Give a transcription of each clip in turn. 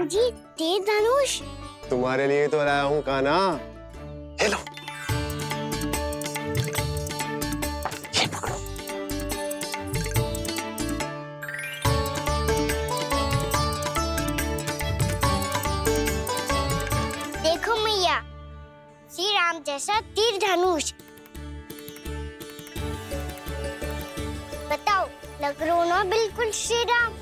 बाबूजी, तीर धनुष तुम्हारे लिए तो लाया हूँ कान्हा। ले लो, ये पकड़ो। देखो मैया, श्री राम जैसा तीर धनुष। बताओ, लग रहा ना बिल्कुल श्री राम।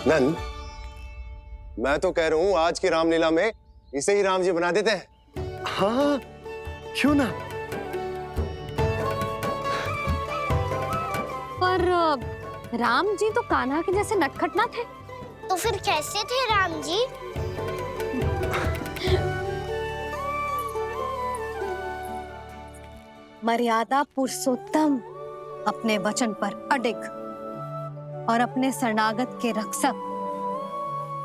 नंद, मैं तो कह रहा हूँ आज की रामलीला में इसे ही राम जी बना देते हैं। हाँ, क्यों ना। पर राम जी तो कान्हा के जैसे नटखट ना थे। तो फिर कैसे थे राम जी? मर्यादा पुरुषोत्तम, अपने वचन पर अडिग और अपने शरणागत के रक्षक,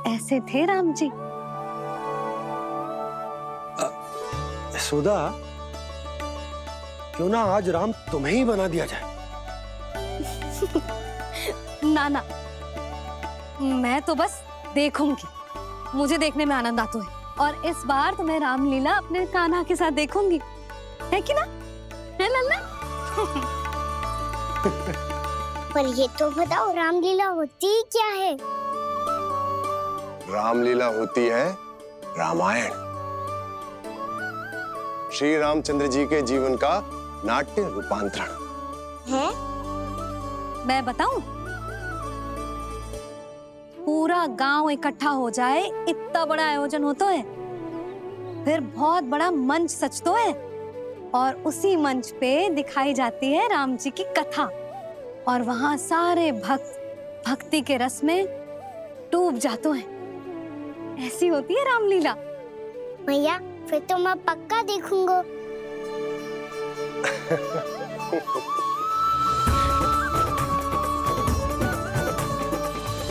ऐसे थे राम जी। यशोदा, क्यों ना आज राम तुम्हें ही बना दिया जाए। ना ना, मैं तो बस देखूंगी, मुझे देखने में आनंद आता है। और इस बार तो मैं रामलीला अपने कान्हा के साथ देखूंगी, है कि ना, है लल्ला? पर ये तो बताओ, रामलीला होती क्या है? रामलीला होती है रामायण, श्री रामचंद्र जी के जीवन का नाट्य रूपांतरण है। मैं बताऊं, पूरा गांव इकट्ठा हो जाए, इतना बड़ा आयोजन होता है, फिर बहुत बड़ा मंच सजतो है और उसी मंच पे दिखाई जाती है राम जी की कथा और वहां सारे भक्त भक्ति के रस में डूब जाते हैं। ऐसी होती है रामलीला। भैया, फिर तो मैं पक्का देखूंगा।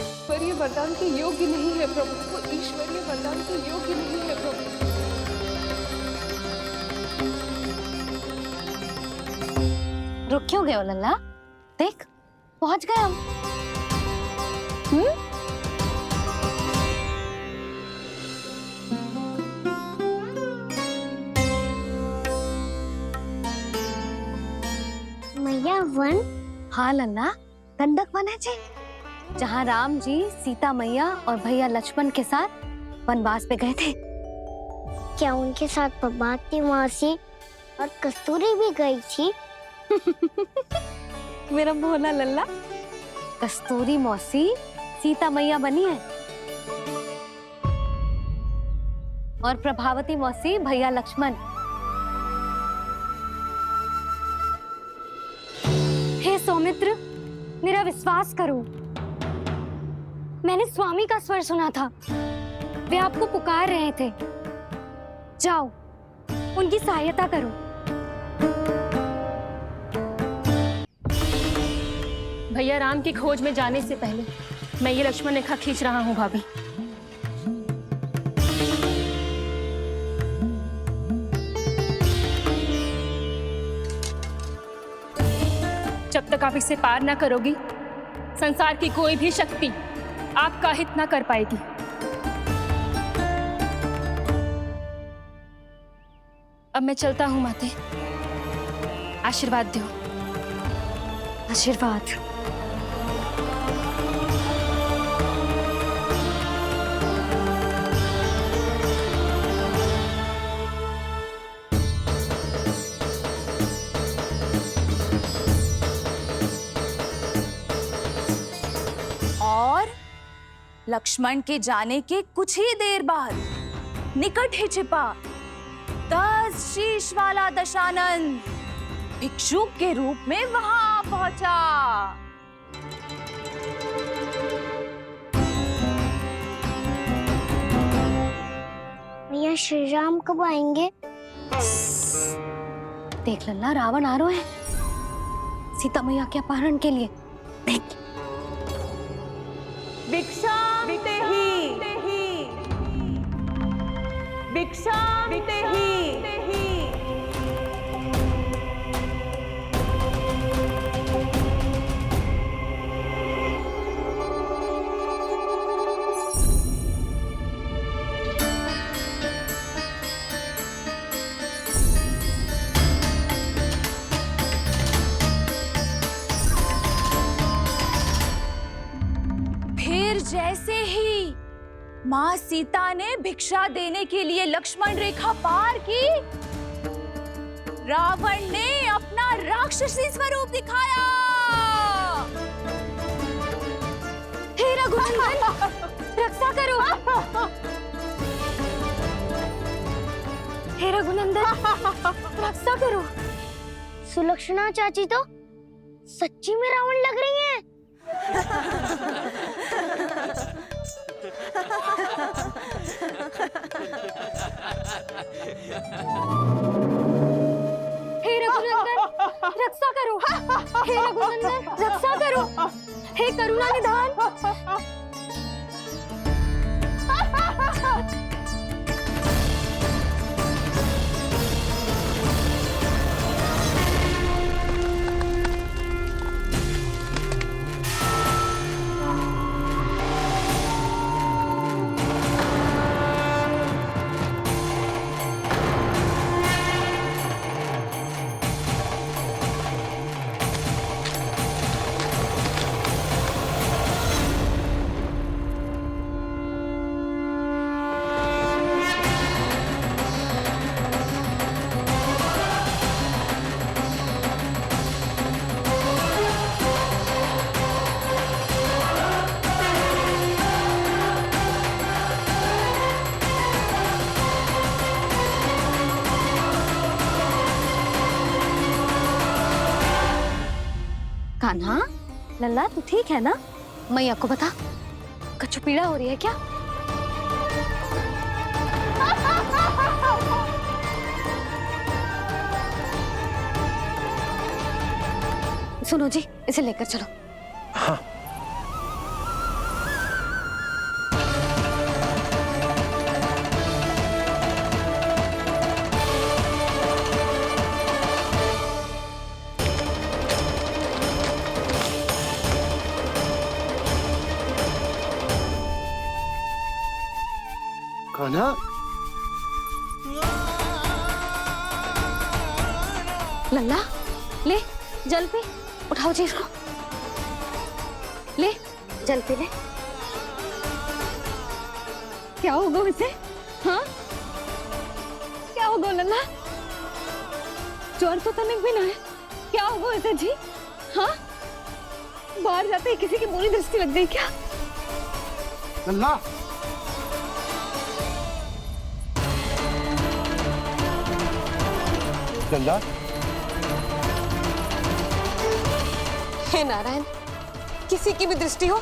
ईश्वरीय वरदान के योग्य नहीं है प्रभु, वो ईश्वरीय वरदान के योग्य नहीं है प्रभु। रुक क्यों गए हो लल्ला? देख, पहुंच गए हम। मैया, वन? हाँ लल्ला, दंडक वन है जी, जहाँ राम जी सीता मैया और भैया लक्ष्मण के साथ वनवास पे गए थे। क्या उनके साथ पद्मावती मौसी और कस्तूरी भी गई थी? मेरा भोला लल्ला, कस्तूरी मौसी सीता मैया बनी है और प्रभावती मौसी भैया लक्ष्मण। हे सौमित्र, मेरा विश्वास करो, मैंने स्वामी का स्वर सुना था, वे आपको पुकार रहे थे। जाओ, उनकी सहायता करो। भैया राम की खोज में जाने से पहले मैं ये लक्ष्मण रेखा खींच रहा हूँ भाभी। जब तक आप इसे पार ना करोगी, संसार की कोई भी शक्ति आपका हित ना कर पाएगी। अब मैं चलता हूँ माते, आशीर्वाद दो। आशीर्वाद। और लक्ष्मण के जाने के कुछ ही देर बाद निकट ही छिपा 10 शीश वाला दशानन भिक्षुक के रूप में वहां पहुंचा। भैया, श्री राम कब आएंगे? देख लल्ला, रावण आ रहा है सीता मैया के अपहरण के लिए। देख। भिक्षा भिक्षा जैसे ही माँ सीता ने भिक्षा देने के लिए लक्ष्मण रेखा पार की, रावण ने अपना राक्षसी स्वरूप दिखाया। हे रघुनंदन, रक्षा करो। हे रघुनंदन, रक्षा करो। सुलक्षणा चाची तो सच्ची में रावण लग रही हैं। हे रघुनंदन, रक्षा करो। हे रघुनंदन, रक्षा करो। हे करुणा निधान। कान्हा, लल्ला तू ठीक है ना? मैया को बता, कछु पीड़ा हो रही है क्या? सुनो जी, इसे लेकर चलो। हाँ। कान्हा, लल्ला ले जल पी, उठाओ जी इसको, ले जल पी ले। क्या होगा उसे? हाँ क्या होगा लल्ला? ज्वर तो तनिक भी ना है, क्या होगा उसे जी? हाँ बाहर जाते ही किसी की बुरी दृष्टि लग गई क्या? लल्ला, लल्ला, हे नारायण, किसी की भी दृष्टि हो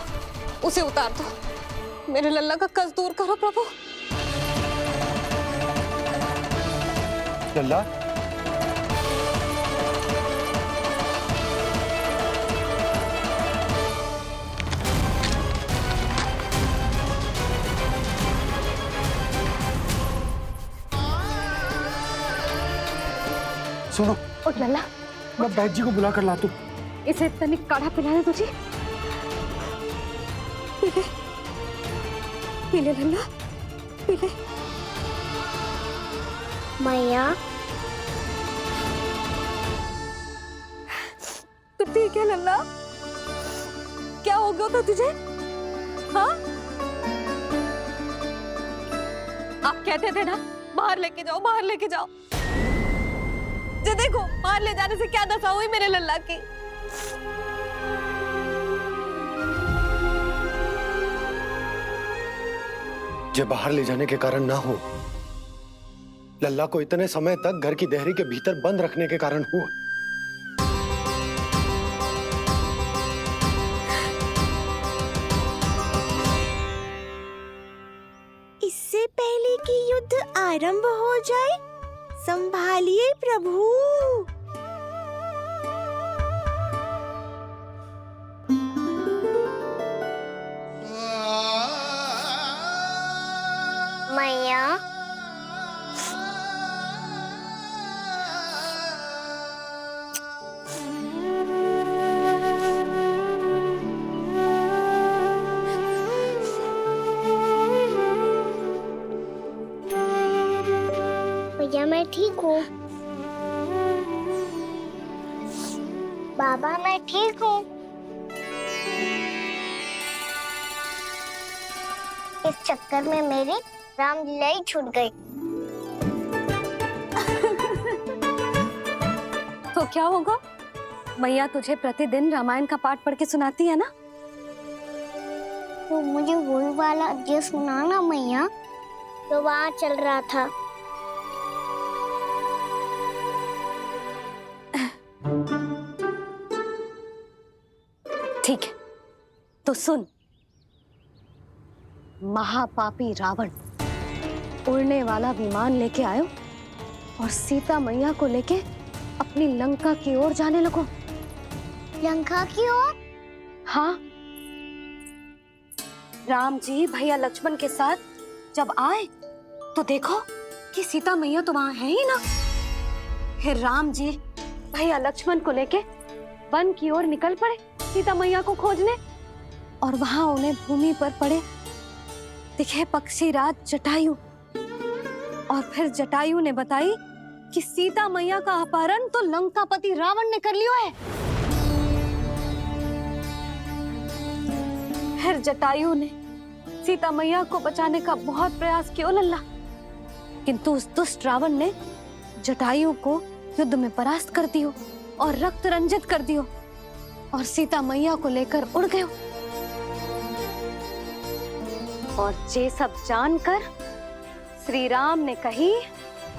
उसे उतार दो। मेरे लल्ला का कष्ट दूर करो प्रभु। लल्ला, सुनो, उठ लल्ला, मैं बैद जी को बुला कर लाता हूँ। इसे तनिक काढ़ा पिलाने तुझे। पी ले, पी ले लल्ला, पी ले। मैया तू ठीक है लल्ला? क्या हो गया था तुझे? हाँ आप कहते थे ना बाहर लेके जाओ, बाहर लेके जाओ। जे देखो बाहर ले जाने से क्या दशा हुई मेरे लल्ला की। जे बाहर ले जाने के कारण ना हो, लल्ला को इतने समय तक घर की देहरी के भीतर बंद रखने के कारण हुआ। इससे पहले कि युद्ध आरंभ हो जाए, संभालिए प्रभु। मैया भैया मैं ठीक हूँ। बाबा मैं ठीक हूँ। इस चक्कर में मेरी रामलीला ही छूट गई। तो क्या होगा? मैया तुझे प्रतिदिन रामायण का पाठ पढ़ के सुनाती है ना? तो मुझे वही वाला अध्याय सुनाना मैया, तो वहाँ चल रहा था। ठीक है, तो सुन। महापापी रावण उड़ने वाला विमान लेके आयो और सीता मैया को लेके अपनी लंका की ओर जाने लगो। लंका की ओर? हाँ, राम जी भैया लक्ष्मण के साथ जब आए तो देखो कि सीता मैया तो वहां है ही ना। फिर राम जी भैया लक्ष्मण को लेके वन की ओर निकल पड़े सीता मैया को खोजने, और वहां उन्हें भूमि पर पड़े दिखे पक्षी राज जटायु। और फिर जटायु ने बताई कि सीता मैया का अपहरण तो लंकापति रावण ने कर लियो है। फिर जटायु ने सीता मैया को बचाने का बहुत प्रयास किया लल्ला, किंतु उस दुष्ट रावण ने जटायु को युद्ध में परास्त कर दियो और रक्त रंजित कर दियो और सीता मैया को लेकर उड़ गयो। और ये सब जानकर श्री राम ने कही,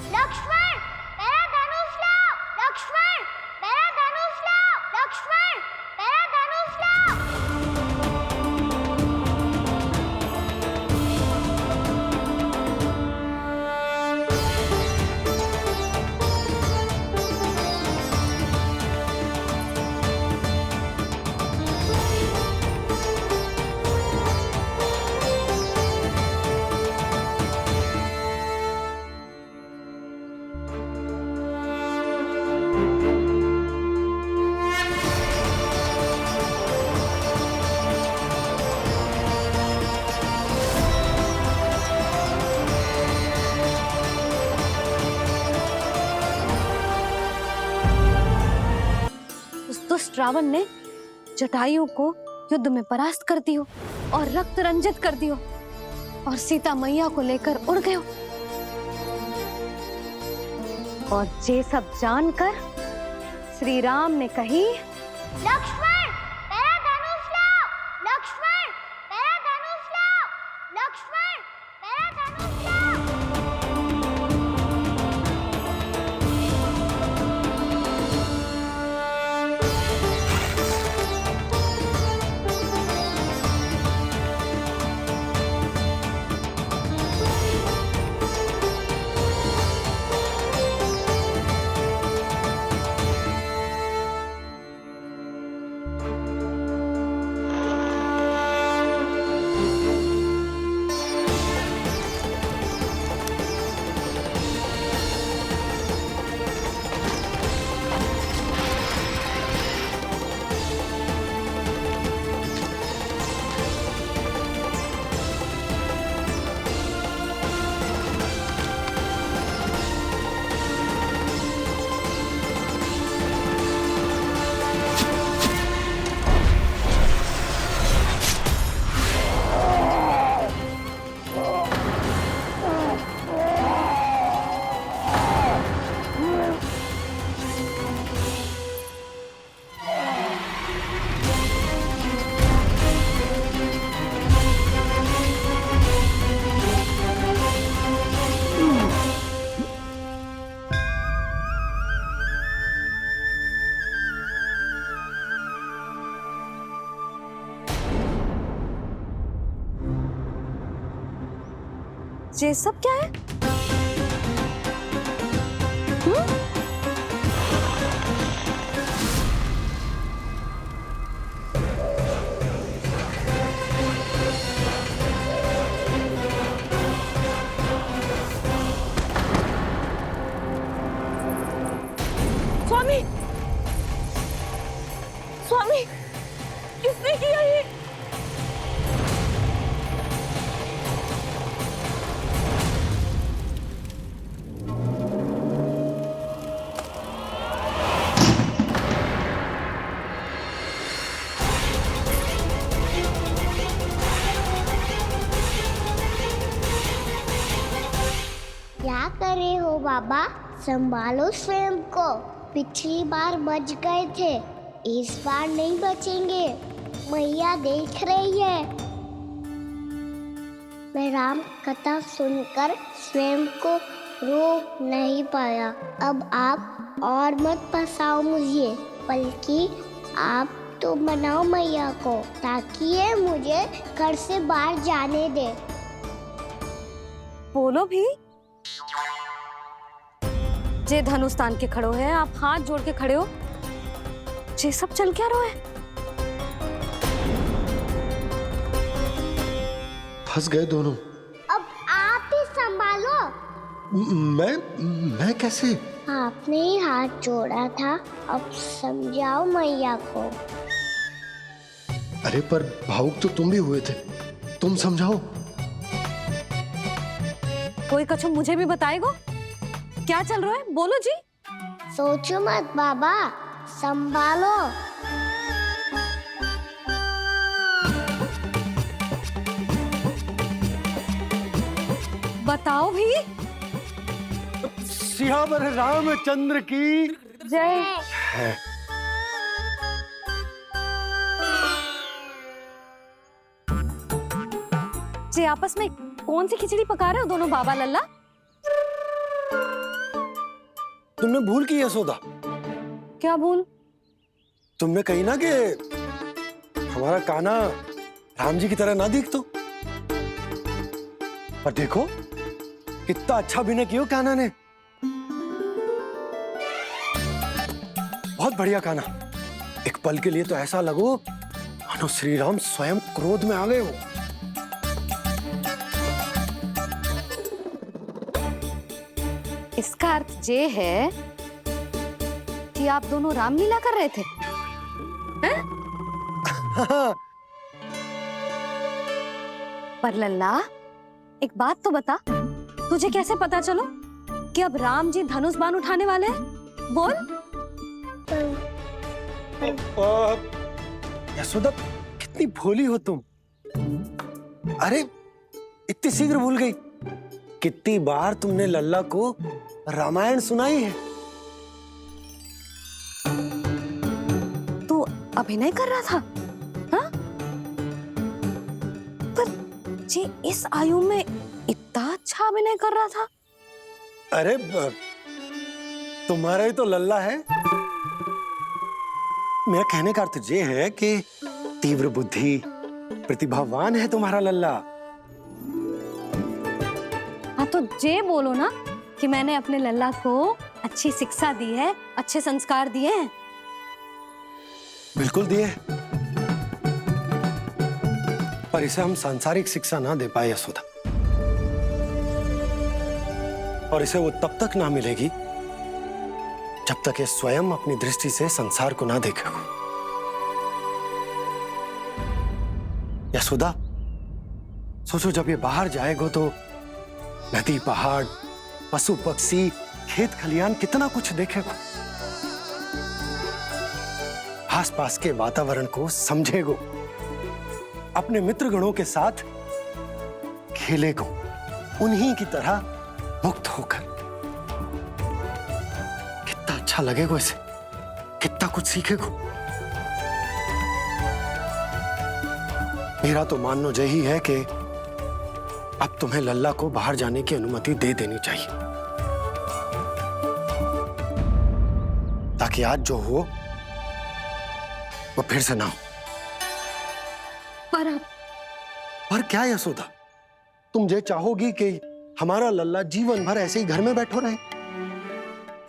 लक्ष्मण मेरा धनुष लाओ, लक्ष्मण मेरा धनुष लाओ, लक्ष्मण मेरा धनुष लाओ। दुष्ट रावण ने जटायु को युद्ध में परास्त कर दियो और रक्त रंजित कर दियो और सीता मैया को लेकर उड़ गयो। और ये सब जानकर श्री राम ने कही, लक्ष्मण मेरा धनुष लाओ, लक्ष्मण मेरा धनुष लाओ, लक्ष्मण मेरा धनुष लाओ। ये सब क्या है? क्या कर रहे हो बाबा? संभालो स्वयं को। पिछली बार बच गए थे, इस बार नहीं बचेंगे। मैया देख रही है। मैं राम कथा सुनकर स्वयं को रोक नहीं पाया। अब आप और मत फंसाओ मुझे, बल्कि आप तो मनाओ मैया को, ताकि ये मुझे घर से बाहर जाने दे। बोलो भी। जे धनुष तान के खड़ो है, आप हाथ जोड़ के खड़े हो, जे सब चल क्या रहा है? फंस गए दोनों। अब आप ही संभालो। मैं कैसे? आपने ही हाथ जोड़ा था, अब समझाओ मैया को। अरे पर भावुक तो तुम भी हुए थे, तुम समझाओ। कोई कछु मुझे भी बताएगो? क्या चल रहा है, बोलो जी। सोचो मत बाबा, संभालो। बताओ भी। सियावर रामचंद्र की जय। जी आपस में कौन सी खिचड़ी पका रहे हो दोनों बाबा लल्ला? तुमने भूल की यशोदा? क्या भूल? तुमने कही ना कि हमारा कान्हा राम जी की तरह ना दिख तो। पर देखो कितना अच्छा अभिनय किया कान्हा ने। बहुत बढ़िया कान्हा। एक पल के लिए तो ऐसा लगो मानो श्री राम स्वयं क्रोध में आ गए हो। इसका अर्थ ये है कि आप दोनों रामलीला कर रहे थे, हैं? पर लल्ला एक बात तो बता, तुझे कैसे पता चलो कि अब राम जी धनुष बाण उठाने वाले हैं? बोल। यशोदा कितनी भोली हो तुम। अरे इतनी शीघ्र भूल गई। कितनी बार तुमने लल्ला को रामायण सुनाई है। तू अभिनय कर रहा था, हाँ? पर जे इस आयु में इतना अच्छा अभिनय कर रहा था। अरे तुम्हारा ही तो लल्ला है। मेरा कहने का अर्थ ये है कि तीव्र बुद्धि, प्रतिभावान है तुम्हारा लल्ला। हाँ तो जे बोलो ना कि मैंने अपने लल्ला को अच्छी शिक्षा दी है, अच्छे संस्कार दिए हैं। बिल्कुल दिए, पर इसे हम सांसारिक शिक्षा ना दे पाए यशोदा। और इसे वो तब तक ना मिलेगी जब तक ये स्वयं अपनी दृष्टि से संसार को ना देखेगा। यशोदा सोचो, जब ये बाहर जाएगा तो नदी, पहाड़, पशु पक्षी, खेत खलियान कितना कुछ देखेगा। आसपास के वातावरण को समझेगो, अपने मित्रगणों के साथ खेलेगो, उन्हीं की तरह मुक्त होकर। कितना अच्छा लगेगा इसे, कितना कुछ सीखेगो। मेरा तो मानना यही है कि अब तुम्हें लल्ला को बाहर जाने की अनुमति दे देनी चाहिए, ताकि आज जो हो वो फिर से ना हो। पर क्या यशोदा, तुम ये चाहोगी कि हमारा लल्ला जीवन भर ऐसे ही घर में बैठो रहे,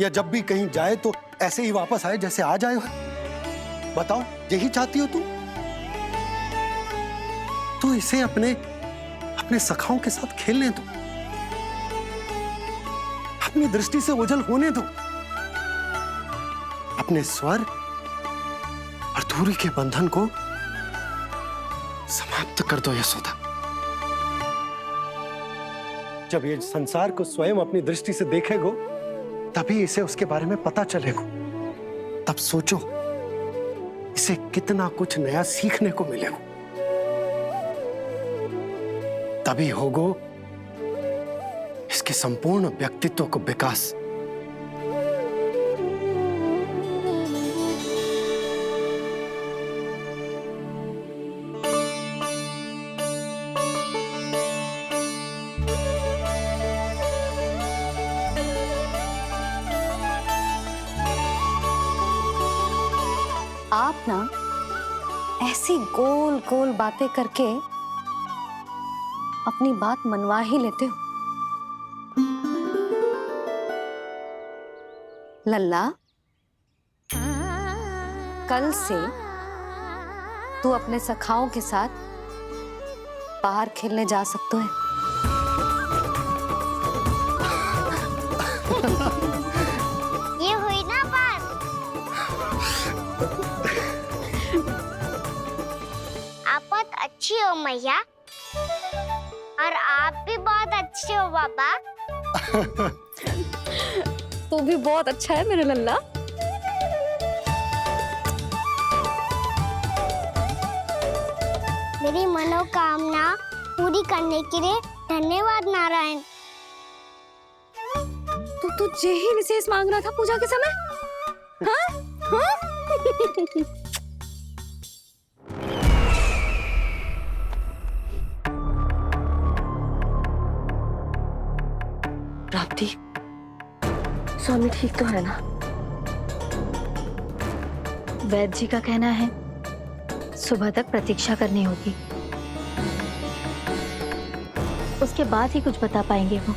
या जब भी कहीं जाए तो ऐसे ही वापस आए जैसे आज आए हो? बताओ, यही चाहती हो तुम? तो इसे अपने सखाओं के साथ खेलने दो, अपनी दृष्टि से ओझल होने दो, अपने स्वर और दूरी के बंधन को समाप्त कर दो यशोदा। जब ये संसार को स्वयं अपनी दृष्टि से देखेगो, तभी इसे उसके बारे में पता चलेगा। तब सोचो, इसे कितना कुछ नया सीखने को मिलेगा। तभी होगो इस इसके संपूर्ण व्यक्तित्व को विकास। आप ना ऐसी गोल गोल बातें करके अपनी बात मनवा ही लेते हो। लल्ला, कल से तू अपने सखाओं के साथ बाहर खेलने जा सकते है। ये हुई ना बात। आप बहुत अच्छी हो मैया, और आप भी बहुत अच्छे हो पापा। तू भी बहुत अच्छा है मेरे लल्ला। मेरी मनोकामना पूरी करने के लिए धन्यवाद नारायण। तू तुझे ही विशेष मांग रहा था पूजा के समय? हाँ? हाँ? प्राप्ति, स्वामी ठीक तो है ना? वैद्य जी का कहना है सुबह तक प्रतीक्षा करनी होगी, उसके बाद ही कुछ बता पाएंगे वो।